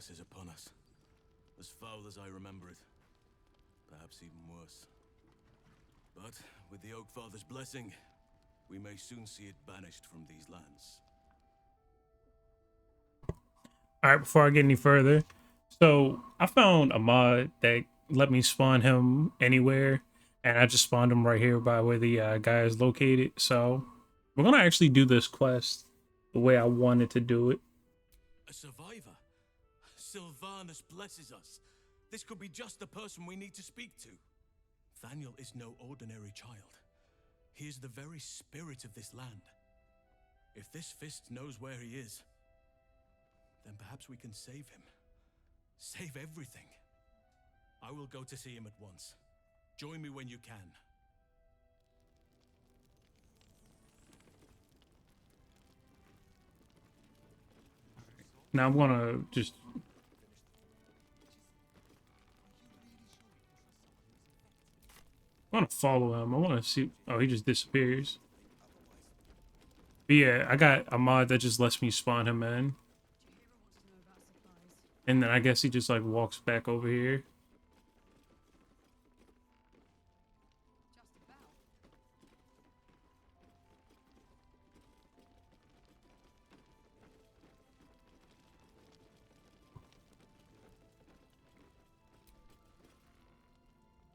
curse is upon us. As foul as I remember it. Perhaps even worse. But with the Oak Father's blessing, we may soon see it banished from these lands. All right, before I get any further, so I found a mod that let me spawn him anywhere, and I just spawned him right here by where the guy is located. So we're gonna actually do this quest the way I wanted to do it. A survivor? Sylvanus blesses us. This could be just the person we need to speak to. Thaniel is no ordinary child. He is the very spirit of this land. If this fist knows where he is, then perhaps we can save him. Save everything. I will go to see him at once. Join me when you can. Now I'm gonna just I want to follow him. I want to see. Oh, he just disappears. But yeah, I got a mod that just lets me spawn him in, and then I guess he just like walks back over here.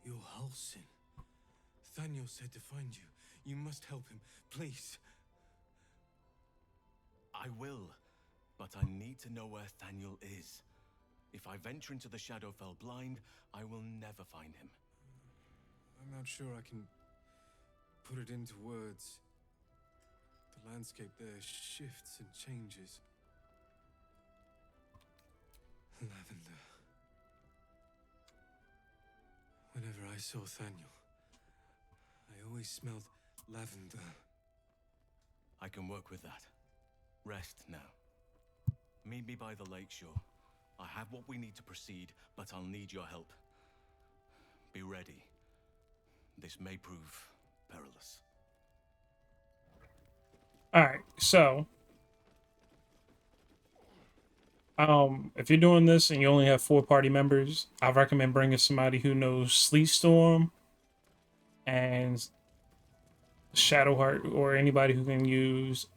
You're Halsin. Thaniel said to find you. You must help him, please. I will, but I need to know where Thaniel is. If I venture into the Shadowfell blind, I will never find him. I'm not sure I can put it into words. The landscape there shifts and changes. Lavender. Whenever I saw Thaniel, I always smelled lavender. I can work with that. Rest now. Meet me by the lake shore. I have what we need to proceed, but I'll need your help. Be ready. This may prove perilous. All right, so if you're doing this and you only have 4 party members, I recommend bringing somebody who knows Sleet Storm and Shadowheart, or anybody who can use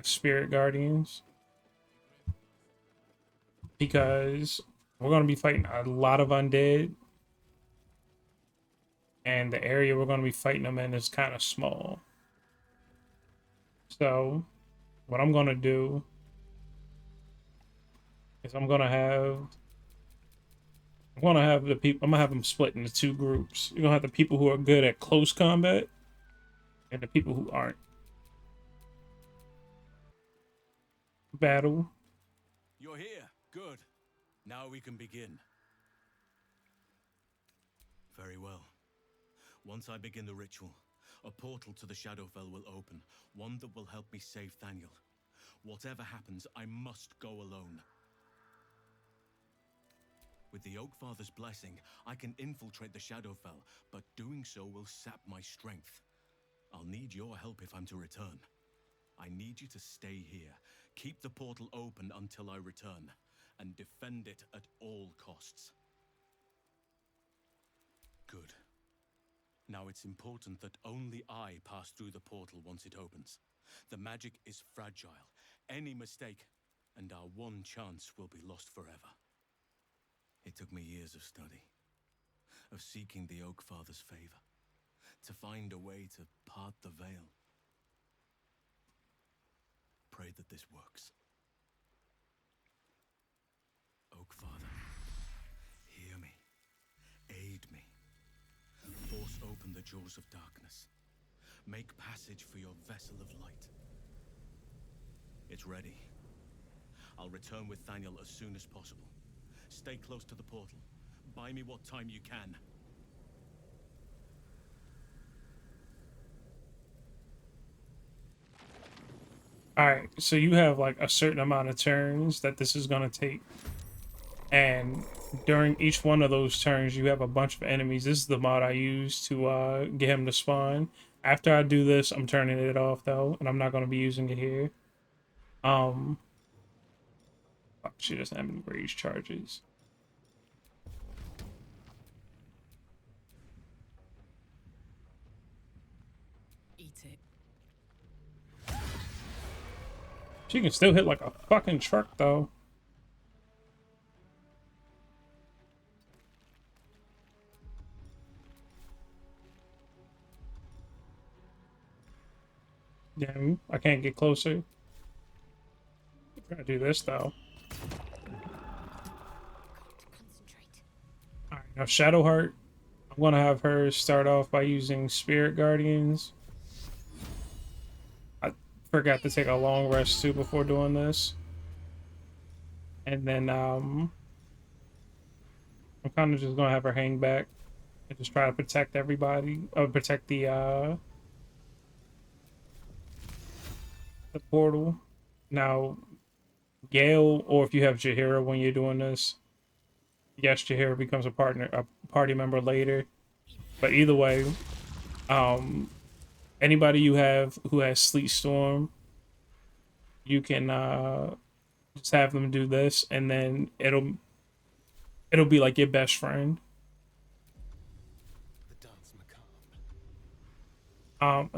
Spirit Guardians, because we're going to be fighting a lot of undead, and the area we're going to be fighting them in is kind of small. So what I'm going to do is I'm going to have the people. I'm gonna have them split into 2 groups. You're gonna have the people who are good at close combat, and the people who aren't. Battle. You're here. Good. Now we can begin. Very well. Once I begin the ritual, a portal to the Shadowfell will open, one that will help me save Thaniel. Whatever happens, I must go alone. With the Oak Father's blessing, I can infiltrate the Shadowfell, but doing so will sap my strength. I'll need your help if I'm to return. I need you to stay here, keep the portal open until I return, and defend it at all costs. Good. Now it's important that only I pass through the portal once it opens. The magic is fragile. Any mistake, and our one chance will be lost forever. It took me years of study, of seeking the Oak Father's favor, to find a way to part the veil. Pray that this works. Oak Father, hear me, aid me. Force open the jaws of darkness. Make passage for your vessel of light. It's ready. I'll return with Thaniel as soon as possible. Stay close to the portal. Buy me what time you can. All right, so you have like a certain amount of turns that this is gonna take, and during each one of those turns, you have a bunch of enemies. This is the mod I use to get him to spawn. After I do this, I'm turning it off though, and I'm not gonna be using it here. Um, She doesn't have any rage charges. Eat it. She can still hit like a fucking truck, though. Damn, I can't get closer. Gotta do this, though. Concentrate. Alright, now Shadowheart. I'm gonna have her start off by using Spirit Guardians. I forgot to take a long rest too before doing this. And then I'm kind of just gonna have her hang back and just try to protect everybody. Protect the portal. Now, Gale, or if you have Jaheira when you're doing this, yes, Jaheira becomes a party member later. But either way, anybody you have who has Sleet Storm, you can just have them do this, and then it'll be like your best friend. The dance macabre.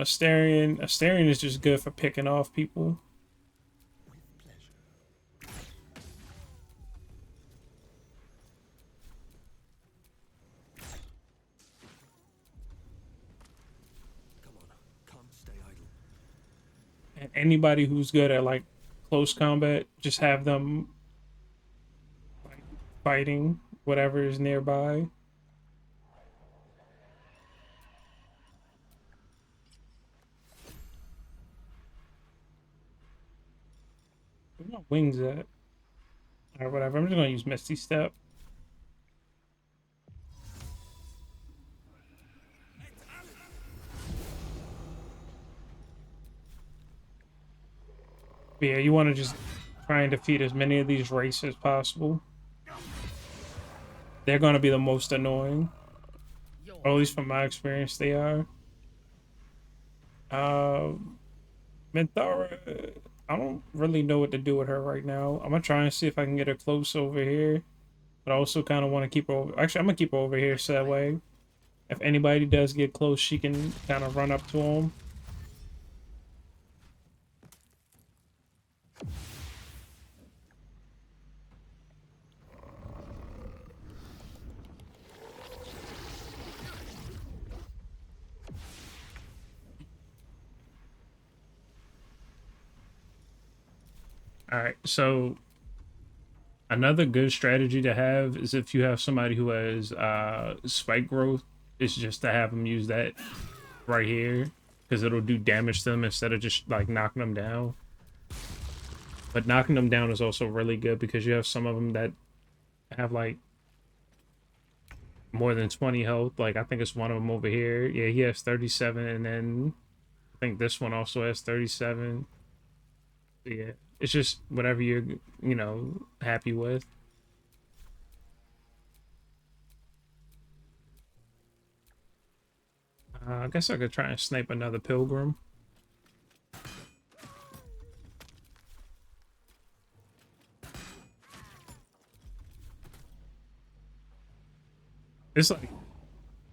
Asterion is just good for picking off people. With pleasure. Come on, can't stay idle. And anybody who's good at like close combat, just have them like fighting whatever is nearby. Where my wings at? Alright, whatever. I'm just gonna use Misty Step. But yeah, you want to just try and defeat as many of these races as possible. They're going to be the most annoying. Or at least from my experience, they are. Minthara, I don't really know what to do with her right now. I'm going to try and see if I can get her close over here. But I also kind of want to keep her over... Actually, I'm going to keep her over here so that way, if anybody does get close, she can kind of run up to them. All right, so another good strategy to have is if you have somebody who has spike growth, is just to have them use that right here, because it'll do damage to them instead of just like knocking them down. But knocking them down is also really good because you have some of them that have like more than 20 health. Like I think it's one of them over here. Yeah, he has 37, and then I think this one also has 37. Yeah, it's just whatever you're, happy with. I guess I could try and snipe another pilgrim. It's like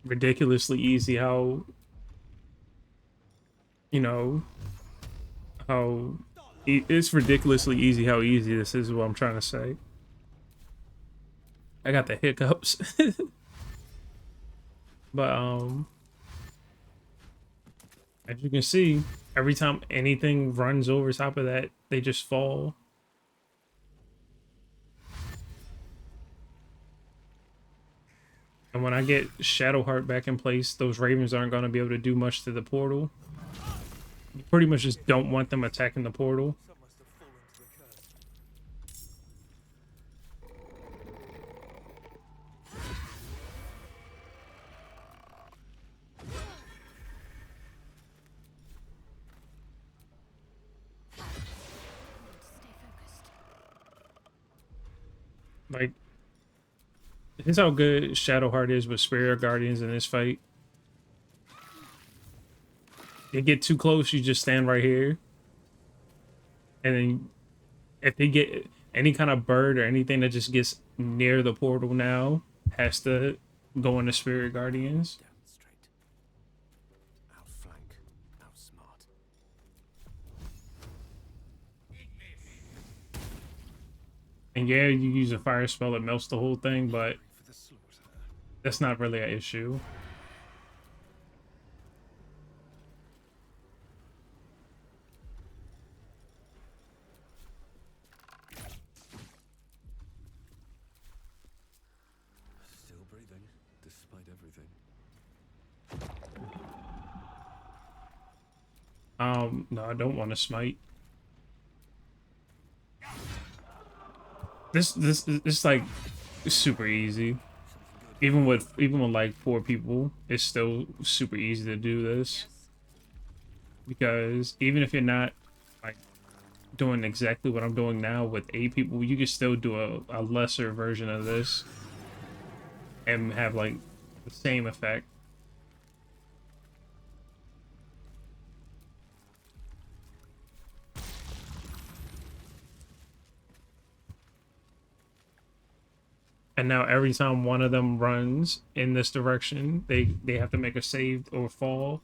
ridiculously easy how, it's ridiculously easy how easy this is what I'm trying to say. I got the hiccups. But as you can see, every time anything runs over top of that, they just fall. And when I get Shadowheart back in place, those ravens aren't going to be able to do much to the portal. You pretty much just don't want them attacking the portal. Some must have fallen to the curse. Stay focused. Like, here's how good Shadowheart is with Spirit Guardians in this fight. They get too close, you just stand right here. And then if they get... any kind of bird or anything that just gets near the portal now has to go into Spirit Guardians. Demonstrate. Outflank. Outsmart. And yeah, you use a fire spell, it melts the whole thing, but For the slaughter. that's not really an issue. Still breathing, despite everything. No, I don't want to smite. This like super easy. Even with like 4 people, it's still super easy to do this. Because even if you're not like doing exactly what I'm doing now with 8 people, you can still do a lesser version of this and have like the same effect. And now every time one of them runs in this direction, they have to make a save or fall.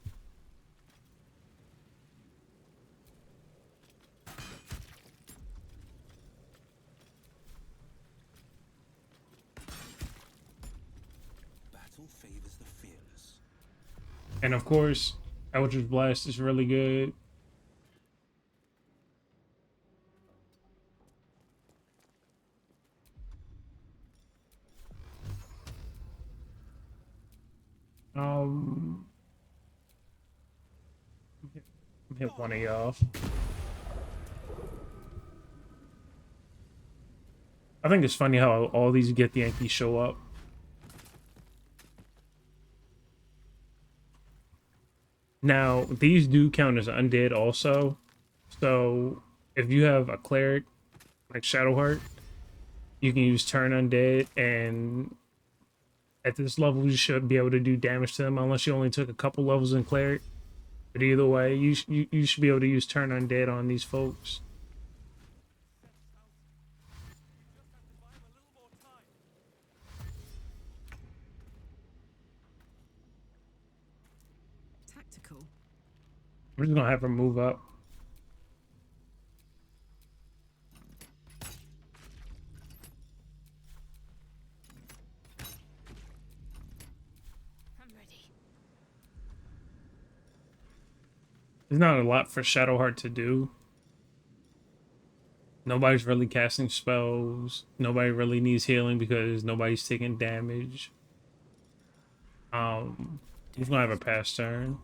Battle favors the fearless. And of course, Eldritch Blast is really good. Um, hit one of y'all. I think it's funny how all these Get the Yankees show up. Now, these do count as undead also. So, if you have a cleric like Shadowheart, you can use Turn Undead, and at this level, you should be able to do damage to them unless you only took a couple levels in cleric. But either way, you should be able to use Turn Undead on these folks. Tactical. I'm just gonna have her move up. I'm ready. There's not a lot for Shadowheart to do. Nobody's really casting spells. Nobody really needs healing because nobody's taking damage. He's gonna have a pass turn.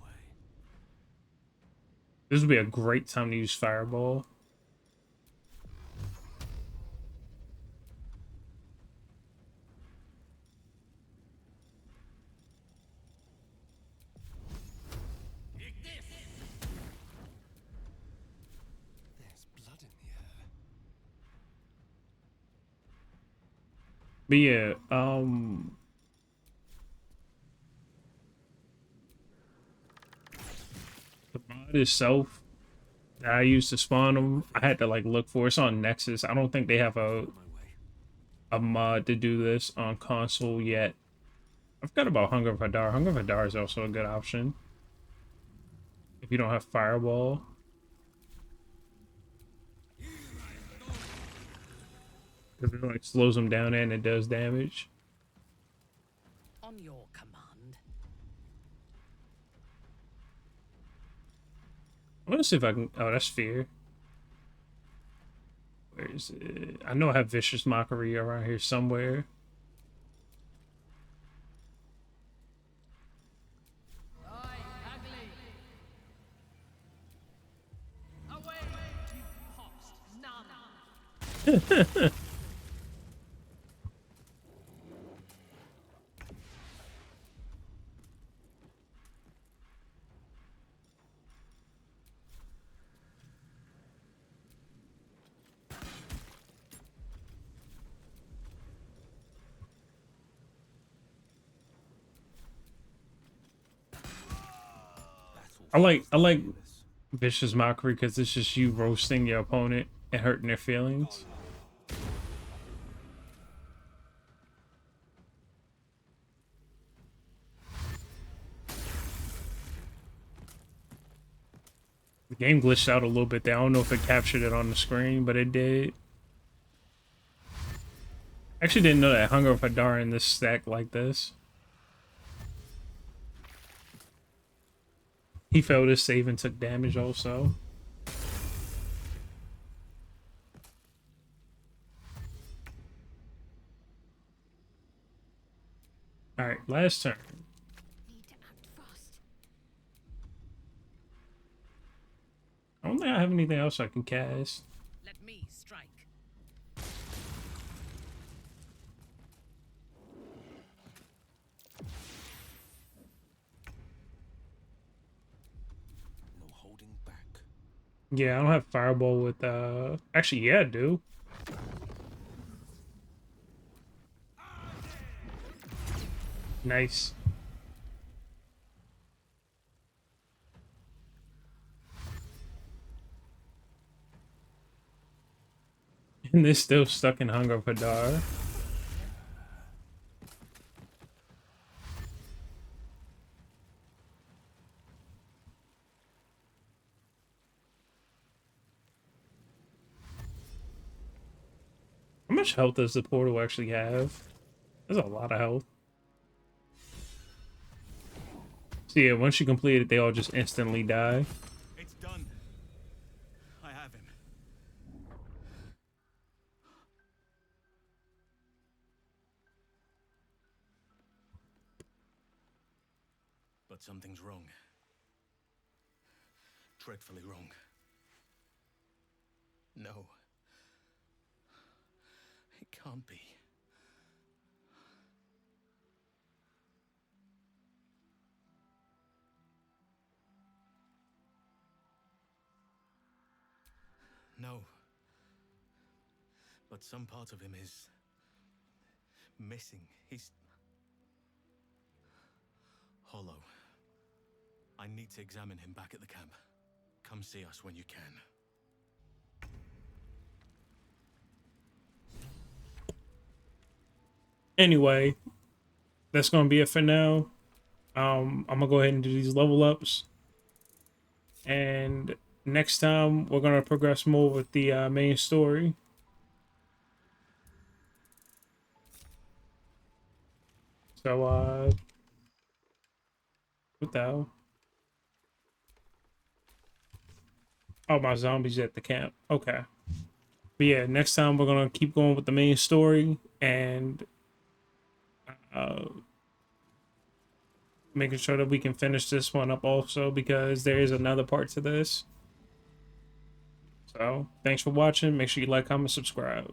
This would be a great time to use Fireball. There's blood in the air. But yeah, the mod itself that I used to spawn them, I had to like look for. It's on Nexus. I don't think they have On my way. a mod to do this on console yet. I forgot about Hunger of Hadar. Hunger of Hadar is also a good option if you don't have Fireball. Because it like slows them down and it does damage. On your command. I'm gonna see if I can. Oh, that's Fear. Where is it? I know I have Vicious Mockery around here somewhere. I like Vicious Mockery because it's just you roasting your opponent and hurting their feelings. The game glitched out a little bit there. I don't know if it captured it on the screen, but it did. I actually didn't know that Hunger of Hadar in this stack like this. He failed his save and took damage also. Alright, last turn. Need to act fast. I don't think I have anything else I can cast. Let me strike. No holding back. Yeah, I don't have Fireball with, actually, yeah, I do. Nice. And they're still stuck in Hunger of Hadar. How much health does the portal actually have? There's a lot of health. So yeah, once you complete it, they all just instantly die. It's done. I have him. But something's wrong. Dreadfully wrong. No. It can't be. No. But some part of him is missing. He's hollow. I need to examine him back at the camp. Come see us when you can. Anyway, that's gonna be it for now. I'm gonna go ahead and do these level ups, and next time we're gonna progress more with the main story. So what the hell? Oh, my zombies at the camp. Okay. But yeah, next time we're gonna keep going with the main story and making sure that we can finish this one up also, because there is another part to this. So thanks for watching. Make sure you like, comment, subscribe.